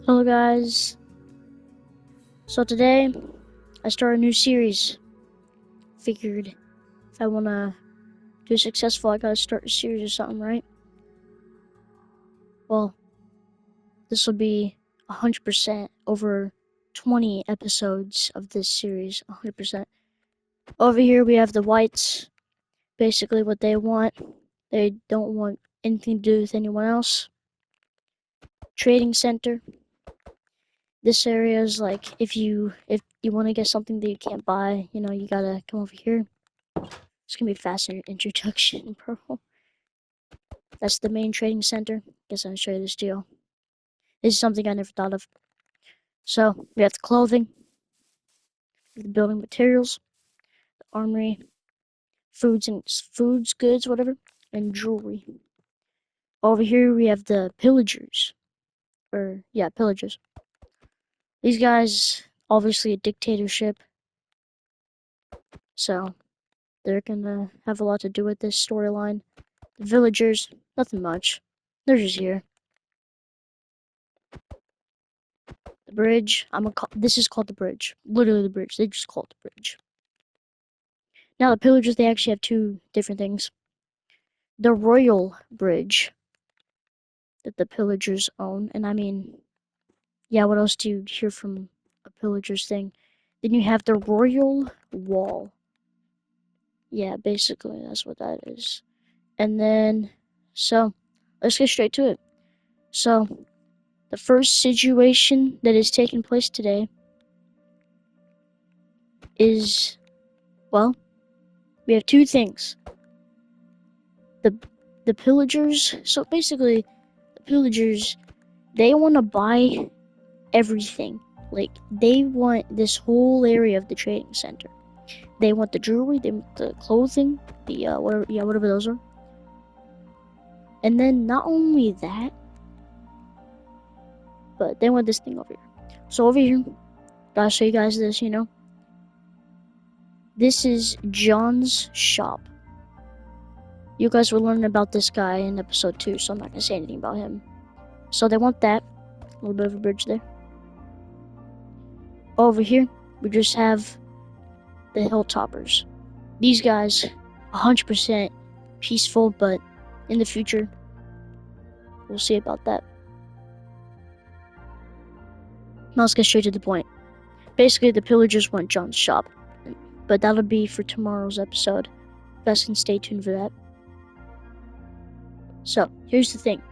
Hello guys, so today I start a new series. Figured if I want to do successful I gotta start a series or something, right? Well, this will be 100% over 20 episodes of this series, 100%. Over here we have the whites, basically what they want. They don't want anything to do with anyone else. Trading center. This area is like if you want to get something that you can't buy, you gotta come over here. It's gonna be a fascinating introduction, bro. That's the main trading center. Guess I'll show you this deal. This is something I never thought of. So we have the clothing, the building materials, the armory, foods, goods, whatever, and jewelry. Over here we have the pillagers, pillagers. These guys, obviously a dictatorship, so they're gonna have a lot to do with this storyline. The villagers, nothing much. They're just here. The bridge, this is called the bridge. Literally the bridge. They just call it the bridge. Now the pillagers, they actually have two different things. The royal bridge that the pillagers own, and I mean, yeah, what else do you hear from a pillager's thing? Then you have the royal wall. Yeah, basically that's what that is. And then, so let's get straight to it. So the first situation that is taking place today is, well, we have two things. The pillagers, so basically the pillagers, they want to buy everything. Like, they want this whole area of the trading center. They want the jewelry, they want the clothing, the whatever those are. And then not only that, but they want this thing over here. So over here, gotta show you guys this, This is John's shop. You guys were learning about this guy in episode 2, so I'm not gonna say anything about him. So they want that. A little bit of a bridge there. Over here, we just have the Hilltoppers. These guys, 100% peaceful, but in the future, we'll see about that. Now let's get straight to the point. Basically, the pillagers want John's shop, but that'll be for tomorrow's episode. You guys can stay tuned for that. So, here's the thing.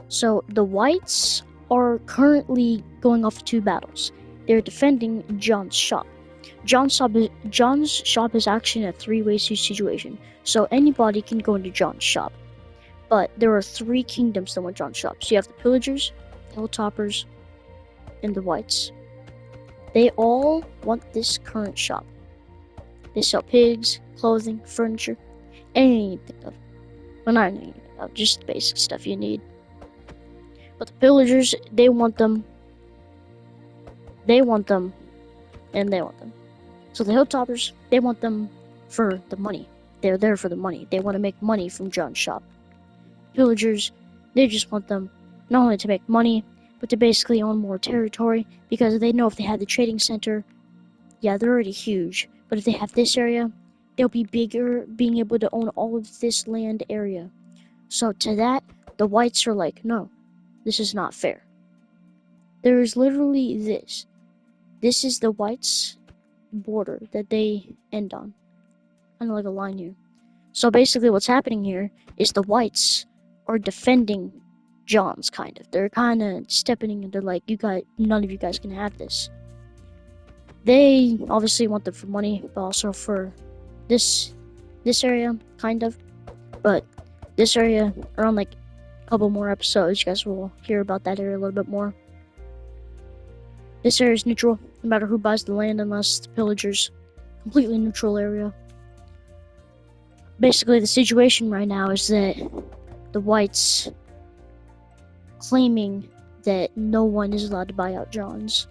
So, the whites are currently going off 2 battles. They're defending John's shop. John's shop is actually in a 3-way situation, so anybody can go into John's shop. But there are 3 kingdoms that want John's shop. So you have the pillagers, the hilltoppers, and the whites. They all want this current shop. They sell pigs, clothing, furniture, anything you think of. Well, not anything, just basic stuff you need. But the pillagers, they want them, and they want them. So the hilltoppers, they want them for the money. They're there for the money. They want to make money from John's shop. Pillagers, they just want them not only to make money, but to basically own more territory, because they know if they have the trading center, yeah, they're already huge, but if they have this area, they'll be bigger, being able to own all of this land area. So to that, the whites are like, no, this is not fair. There is literally this. This is the whites' border that they end on. Kind of like a line here. So basically what's happening here is the whites are defending John's, kind of. They're kind of stepping in and they're like, none of you guys can have this. They obviously want them for money, but also for this area, kind of. But this area, around like a couple more episodes, you guys will hear about that area a little bit more. This area is neutral, no matter who buys the land, unless the pillagers. Completely neutral area. Basically, the situation right now is that the whites claiming that no one is allowed to buy out John's.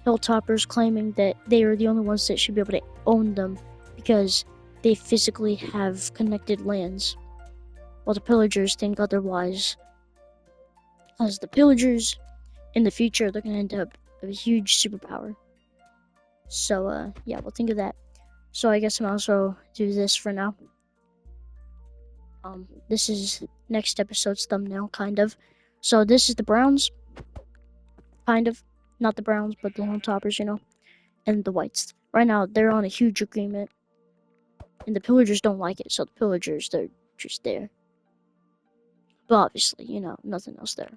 Hilltoppers claiming that they are the only ones that should be able to own them because they physically have connected lands, while the pillagers think otherwise. As the pillagers, in the future they're gonna end up with a huge superpower. So yeah, we'll think of that. So I guess I'll also do this for now. This is next episode's thumbnail, kind of. So this is the Browns, kind of. Not the Browns, but the Hometoppers, and the Whites. Right now, they're on a huge agreement, and the Pillagers don't like it, so the Pillagers, they're just there. But obviously, nothing else there.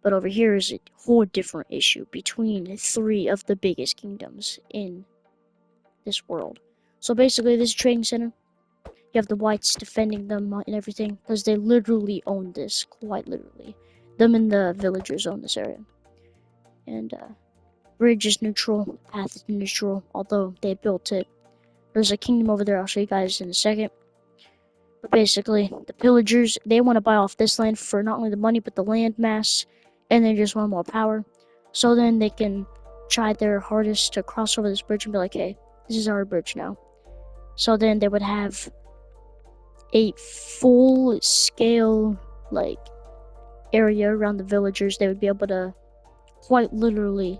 But over here is a whole different issue between 3 of the biggest kingdoms in this world. So basically, this trading center, you have the Whites defending them and everything, because they literally own this, quite literally. Them and the villagers own this area. And bridge is neutral, path is neutral, although they built it. There's a kingdom over there, I'll show you guys in a second. But basically, the pillagers, they want to buy off this land for not only the money, but the land mass, and they just want more power. So then they can try their hardest to cross over this bridge and be like, hey, this is our bridge now. So then they would have a full-scale, area around the villagers. They would be able to quite literally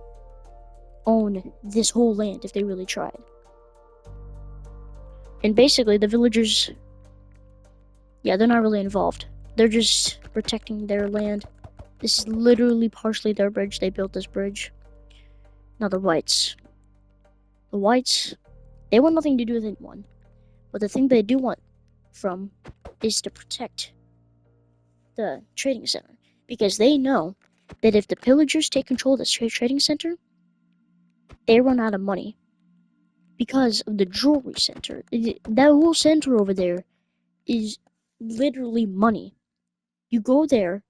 own this whole land if they really tried. And basically, the villagers, yeah, they're not really involved. They're just protecting their land. This is literally partially their bridge. They built this bridge. Now the Whites. The Whites, they want nothing to do with anyone. But the thing they do want from is to protect the trading center. Because they know that if the pillagers take control of this trading center, they run out of money. Because of the jewelry center. That whole center over there is literally money. You go there,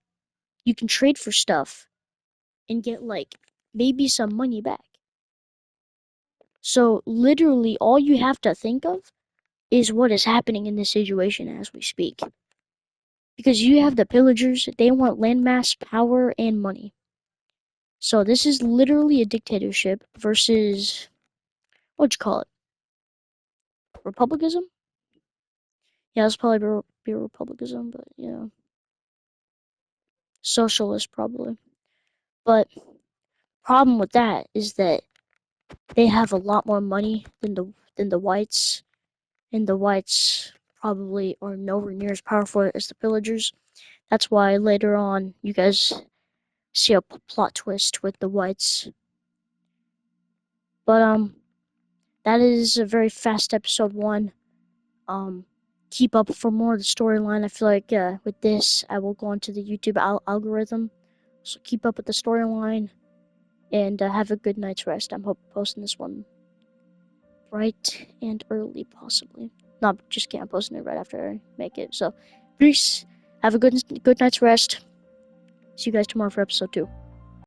you can trade for stuff, and get, maybe some money back. So, literally, all you have to think of is what is happening in this situation as we speak. Because you have the pillagers, they want landmass, power, and money. So, this is literally a dictatorship versus, what'd you call it? Republicanism? Yeah, it's probably be republicanism, but socialist probably. But problem with that is that they have a lot more money than the Whites, and the Whites probably are nowhere near as powerful as the pillagers. That's why later on you guys see a plot twist with the Whites. But that is a very fast episode 1. Keep up for more of the storyline. I feel like with this I will go into the YouTube algorithm. So keep up with the storyline, and have a good night's rest. I'm posting this one bright and early, possibly. Not just kidding, I'm posting it right after I make it. So, peace. Have a good night's rest. See you guys tomorrow for episode 2.